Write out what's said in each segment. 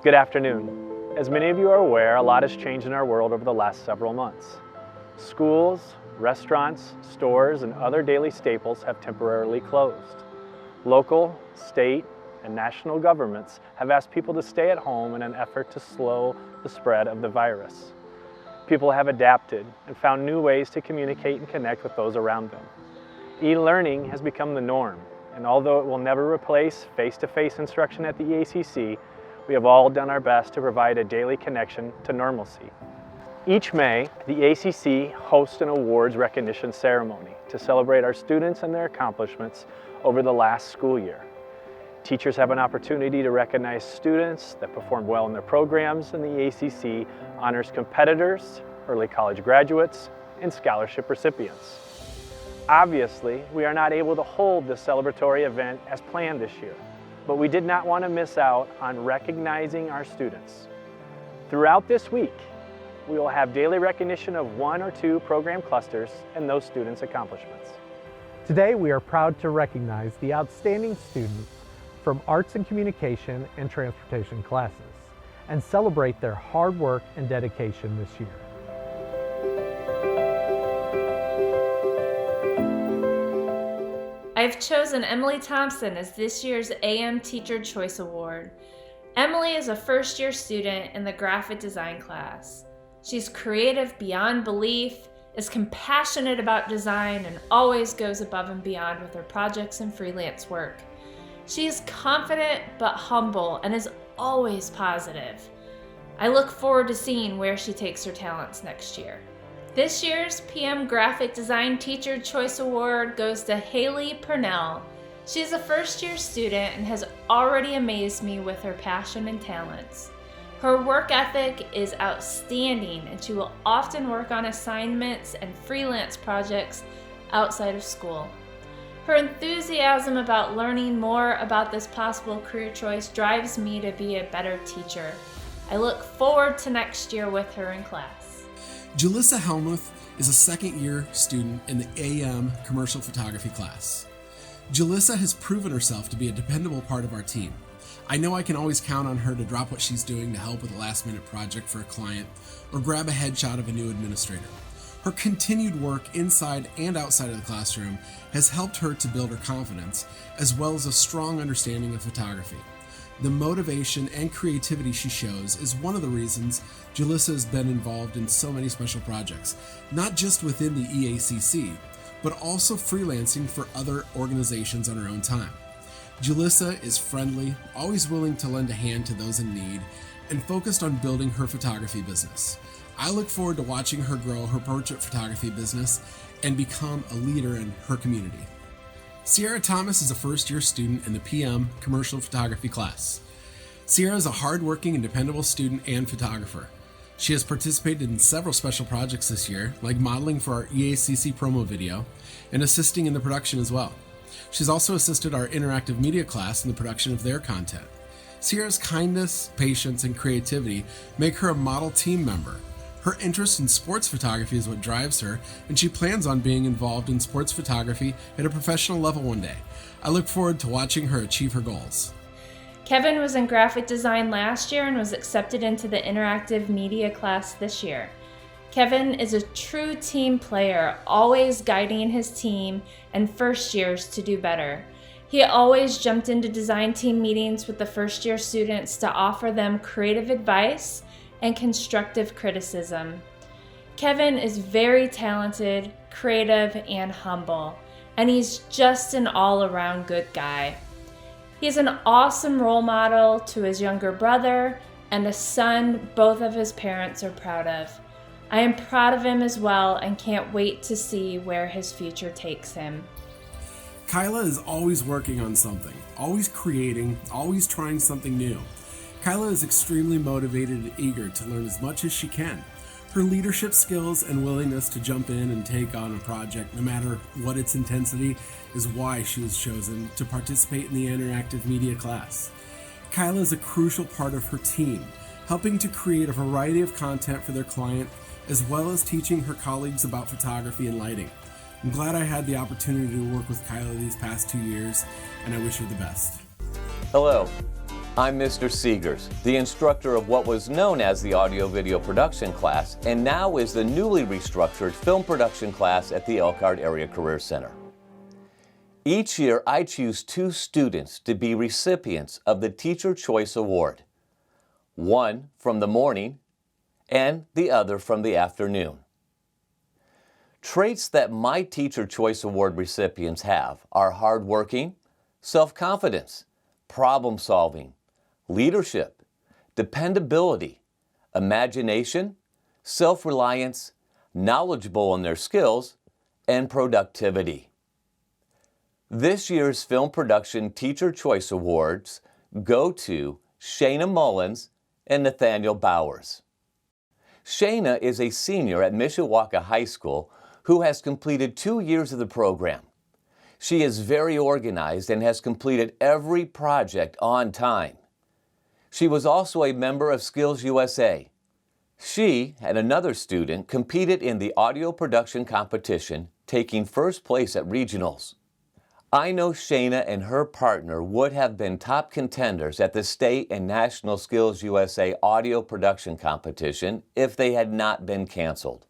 Good afternoon. As many of you are aware, a lot has changed in our world over the last several months. Schools, restaurants, stores, and other daily staples have temporarily closed. Local, state, and national governments have asked people to stay at home in an effort to slow the spread of the virus. People have adapted and found new ways to communicate and connect with those around them. E-learning has become the norm, and although it will never replace face-to-face instruction at the EACC, we have all done our best to provide a daily connection to normalcy. Each May, the EACC hosts an awards recognition ceremony to celebrate our students and their accomplishments over the last school year. Teachers have an opportunity to recognize students that performed well in their programs, and the EACC honors competitors, early college graduates, and scholarship recipients. Obviously, we are not able to hold this celebratory event as planned this year, but we did not want to miss out on recognizing our students. Throughout this week, we will have daily recognition of 1 or 2 program clusters and those students' accomplishments. Today, we are proud to recognize the outstanding students from Arts and Communication and Transportation classes and celebrate their hard work and dedication this year. I've chosen Emily Thompson as this year's AM Teacher Choice Award. Emily is a first-year student in the graphic design class. She's creative beyond belief, is compassionate about design, and always goes above and beyond with her projects and freelance work. She is confident but humble and is always positive. I look forward to seeing where she takes her talents next year. This year's PM Graphic Design Teacher Choice Award goes to Hayley Purnell. She's a first-year student and has already amazed me with her passion and talents. Her work ethic is outstanding, and she will often work on assignments and freelance projects outside of school. Her enthusiasm about learning more about this possible career choice drives me to be a better teacher. I look forward to next year with her in class. Julissa Helmuth is a second-year student in the AM Commercial Photography class. Julissa has proven herself to be a dependable part of our team. I know I can always count on her to drop what she's doing to help with a last-minute project for a client or grab a headshot of a new administrator. Her continued work inside and outside of the classroom has helped her to build her confidence, as well as a strong understanding of photography. The motivation and creativity she shows is one of the reasons Julissa has been involved in so many special projects, not just within the EACC, but also freelancing for other organizations on her own time. Julissa is friendly, always willing to lend a hand to those in need, and focused on building her photography business. I look forward to watching her grow her portrait photography business and become a leader in her community. Sierra Thomas is a first-year student in the PM Commercial Photography class. Sierra is a hard-working and dependable student and photographer. She has participated in several special projects this year, like modeling for our EACC promo video and assisting in the production as well. She's also assisted our interactive media class in the production of their content. Sierra's kindness, patience, and creativity make her a model team member. Her interest in sports photography is what drives her, and she plans on being involved in sports photography at a professional level one day. I look forward to watching her achieve her goals. Kevyn was in graphic design last year and was accepted into the interactive media class this year. Kevyn is a true team player, always guiding his team and first years to do better. He always jumped into design team meetings with the first year students to offer them creative advice and constructive criticism. Kevyn is very talented, creative, and humble, and he's just an all-around good guy. He's an awesome role model to his younger brother and a son both of his parents are proud of. I am proud of him as well and can't wait to see where his future takes him. Kyla is always working on something, always creating, always trying something new. Kyla is extremely motivated and eager to learn as much as she can. Her leadership skills and willingness to jump in and take on a project, no matter what its intensity, is why she was chosen to participate in the interactive media class. Kyla is a crucial part of her team, helping to create a variety of content for their client, as well as teaching her colleagues about photography and lighting. I'm glad I had the opportunity to work with Kyla these past 2 years, and I wish her the best. Hello, I'm Mr. Seegers, the instructor of what was known as the audio-video production class and now is the newly restructured film production class at the Elkhart Area Career Center. Each year, I choose 2 students to be recipients of the Teacher Choice Award, one from the morning and the other from the afternoon. Traits that my Teacher Choice Award recipients have are hardworking, self-confidence, problem-solving, leadership, dependability, imagination, self-reliance, knowledgeable in their skills, and productivity. This year's Film Production Teacher Choice Awards go to Shayna Mullins and Nathaniel Bowers. Shayna is a senior at Mishawaka High School who has completed 2 years of the program. She is very organized and has completed every project on time. She was also a member of Skills USA. She and another student competed in the audio production competition, taking first place at regionals. I know Shayna and her partner would have been top contenders at the state and national Skills USA audio production competition if they had not been canceled.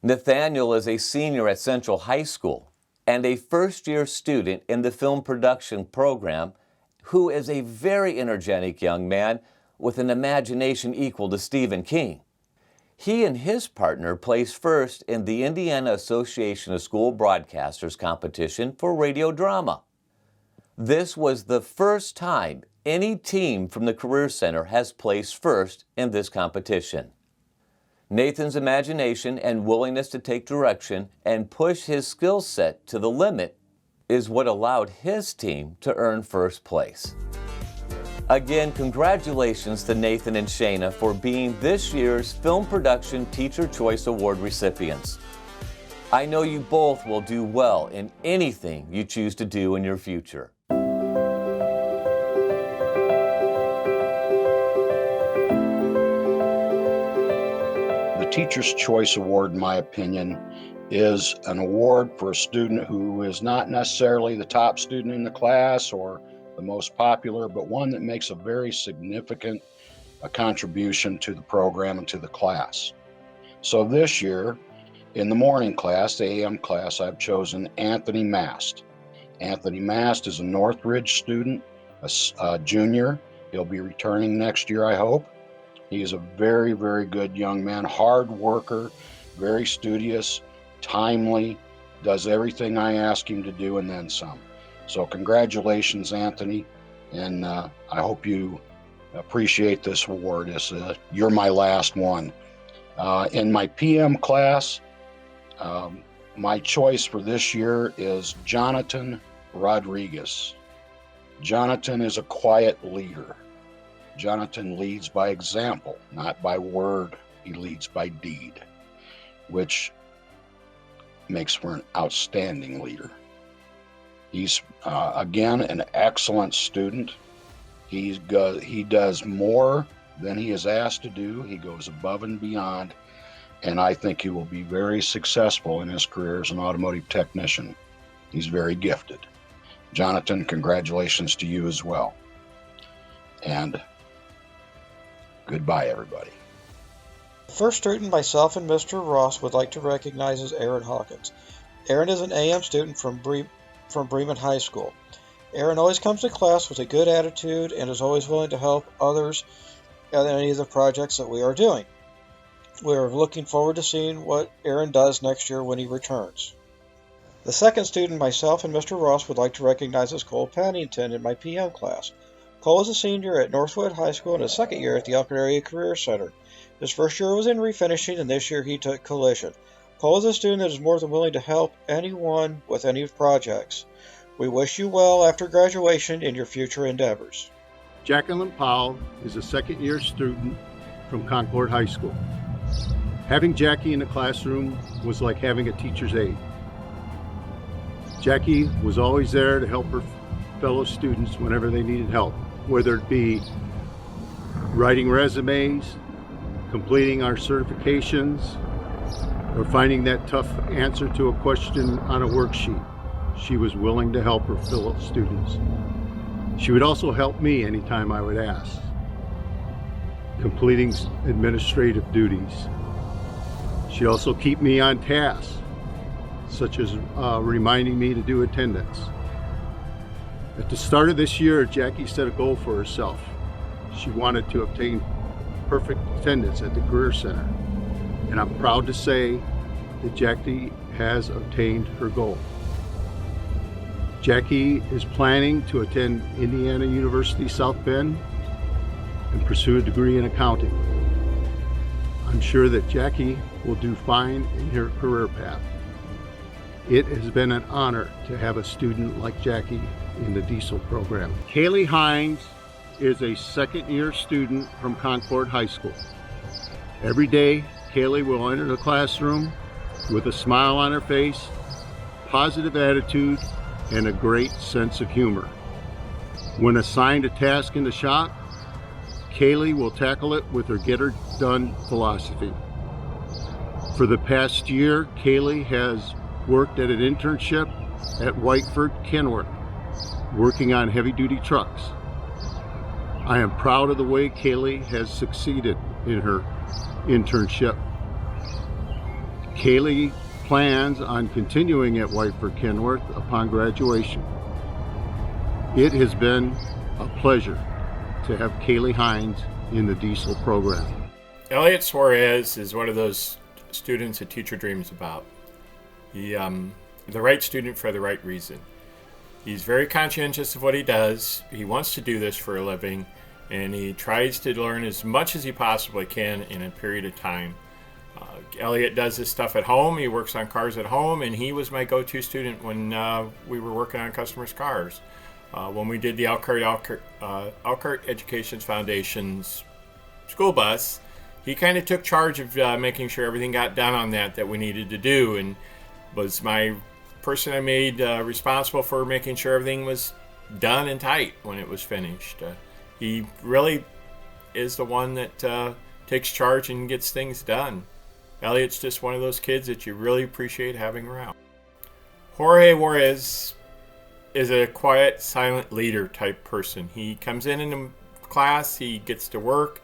Nathaniel is a senior at Central High School and a first-year student in the film production program who is a very energetic young man with an imagination equal to Stephen King. He and his partner placed first in the Indiana Association of School Broadcasters competition for radio drama. This was the first time any team from the Career Center has placed first in this competition. Nathan's imagination and willingness to take direction and push his skill set to the limit is what allowed his team to earn first place. Again, congratulations to Nathan and Shayna for being this year's Film Production Teacher Choice Award recipients. I know you both will do well in anything you choose to do in your future. The Teacher's Choice Award, in my opinion, is an award for a student who is not necessarily the top student in the class or the most popular, but one that makes a very significant contribution to the program and to the class. So this year, in the morning class, the AM class, I've chosen Anthony Mast. Anthony Mast is a Northridge student, a junior. He'll be returning next year, I hope. He is a very, very good young man, hard worker, very studious, timely, does everything I ask him to do and then some. So congratulations, Anthony, and I hope you appreciate this award. You're my last one. In my PM class, my choice for this year is Jonathan Rodriguez. Jonathan is a quiet leader. Jonathan leads by example, not by word. He leads by deed, which makes for an outstanding leader. He's, again, an excellent student. He does more than he is asked to do. He goes above and beyond, and I think he will be very successful in his career as an automotive technician. He's very gifted. Jonathan, congratulations to you as well. And goodbye, everybody. The first student myself and Mr. Ross would like to recognize is Aaron Hawkins. Aaron is an AM student from Bremen High School. Aaron always comes to class with a good attitude and is always willing to help others at any of the projects that we are doing. We are looking forward to seeing what Aaron does next year when he returns. The second student myself and Mr. Ross would like to recognize is Cole Pennington in my PM class. Cole is a senior at Northwood High School and his second year at the Elkhart Area Career Center. His first year was in refinishing, and this year he took collision. Cole is a student that is more than willing to help anyone with any projects. We wish you well after graduation in your future endeavors. Jaqueline Powel is a second-year student from Concord High School. Having Jackie in the classroom was like having a teacher's aide. Jackie was always there to help her fellow students whenever they needed help, whether it be writing resumes, completing our certifications, or finding that tough answer to a question on a worksheet. She was willing to help her fellow students. She would also help me anytime I would ask, completing administrative duties. She'd also keep me on task, such as reminding me to do attendance. At the start of this year, Jackie set a goal for herself. She wanted to obtain perfect attendance at the Career Center, and I'm proud to say that Jackie has obtained her goal. Jackie is planning to attend Indiana University South Bend and pursue a degree in accounting. I'm sure that Jackie will do fine in her career path. It has been an honor to have a student like Jackie in the Diesel program. Cailee Hines is a second-year student from Concord High School. Every day, Kaylee will enter the classroom with a smile on her face, positive attitude, and a great sense of humor. When assigned a task in the shop, Kaylee will tackle it with her get-her-done philosophy. For the past year, Kaylee has worked at an internship at Whiteford Kenworth, working on heavy-duty trucks. I am proud of the way Kaylee has succeeded in her internship. Kaylee plans on continuing at Whiteford Kenworth upon graduation. It has been a pleasure to have Kaylee Hines in the Diesel program. Elias Suarez is one of those students a teacher dreams about. The right student for the right reason. He's very conscientious of what he does. He wants to do this for a living, and he tries to learn as much as he possibly can in a period of time. Elliott does this stuff at home. He works on cars at home, and he was my go-to student when we were working on customers' cars. When we did the Elkhart Education Foundation's school bus, he kind of took charge of making sure everything got done on that we needed to do, and was my person I made responsible for making sure everything was done and tight when it was finished. He really is the one that takes charge and gets things done. Elliott's just one of those kids that you really appreciate having around. Jorge Juarez is a quiet, silent leader type person. He comes in the class, he gets to work,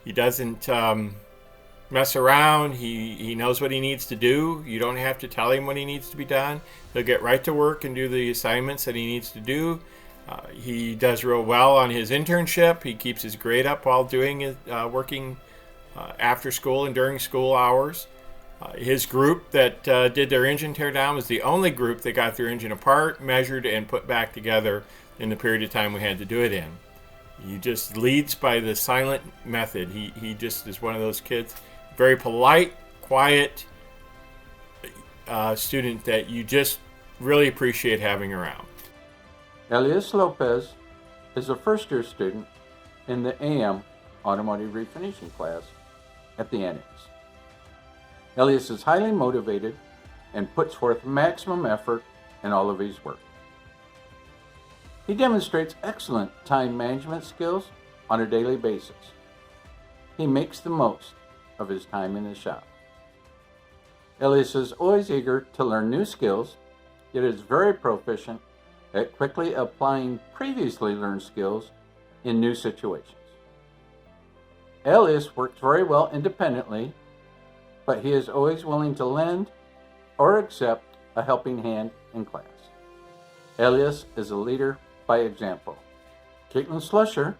he doesn't mess around, he knows what he needs to do. You don't have to tell him what he needs to be done. He'll get right to work and do the assignments that he needs to do. He does real well on his internship. He keeps his grade up while doing it, working after school and during school hours. His group that did their engine teardown was the only group that got their engine apart, measured, and put back together in the period of time we had to do it in. He just leads by the silent method. He just is one of those kids, very polite, quiet student that you just really appreciate having around. Elias Lopez is a first-year student in the AM Automotive Refinishing class at the Annex. Elias is highly motivated and puts forth maximum effort in all of his work. He demonstrates excellent time management skills on a daily basis. He makes the most of his time in the shop. Elias is always eager to learn new skills, yet is very proficient at quickly applying previously learned skills in new situations. Elias works very well independently, but he is always willing to lend or accept a helping hand in class. Elias is a leader by example. Kaytlin Slusher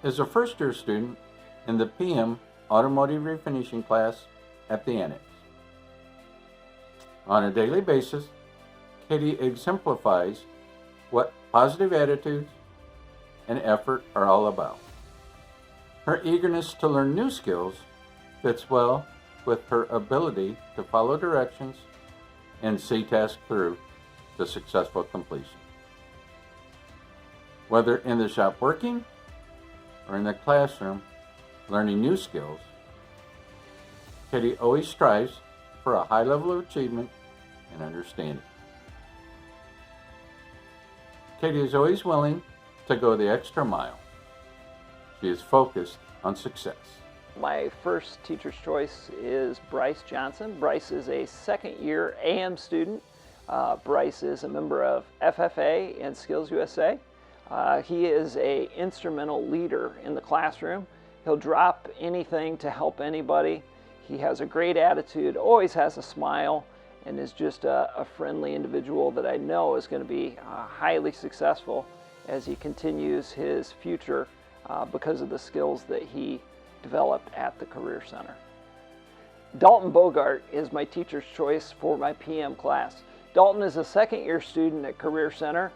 is a first-year student in the PM Automotive Refinishing class at the Annex. On a daily basis, Katie exemplifies what positive attitudes and effort are all about. Her eagerness to learn new skills fits well with her ability to follow directions and see tasks through to successful completion. Whether in the shop working or in the classroom learning new skills, Katie always strives for a high level of achievement and understanding. Katie is always willing to go the extra mile. She is focused on success. My first teacher's choice is Brice Johnson. Brice is a second-year AM student. Brice is a member of FFA and Skills USA. He is an instrumental leader in the classroom. He'll drop anything to help anybody. He has a great attitude, always has a smile, and is just a friendly individual that I know is going to be highly successful as he continues his future because of the skills that he developed at the Career Center. Dalton Bogaert is my teacher's choice for my PM class. Dalton is a second-year student at Career Center.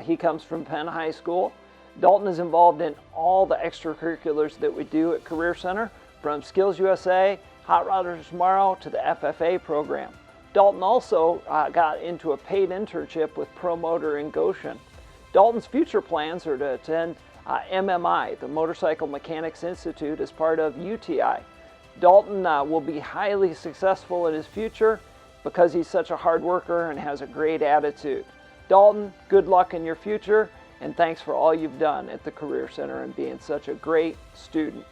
He comes from Penn High School. Dalton is involved in all the extracurriculars that we do at Career Center, from Skills USA, Hot Rodders Tomorrow, to the FFA program. Dalton also got into a paid internship with ProMotor in Goshen. Dalton's future plans are to attend MMI, the Motorcycle Mechanics Institute, as part of UTI. Dalton will be highly successful in his future because he's such a hard worker and has a great attitude. Dalton, good luck in your future, and thanks for all you've done at the Career Center and being such a great student.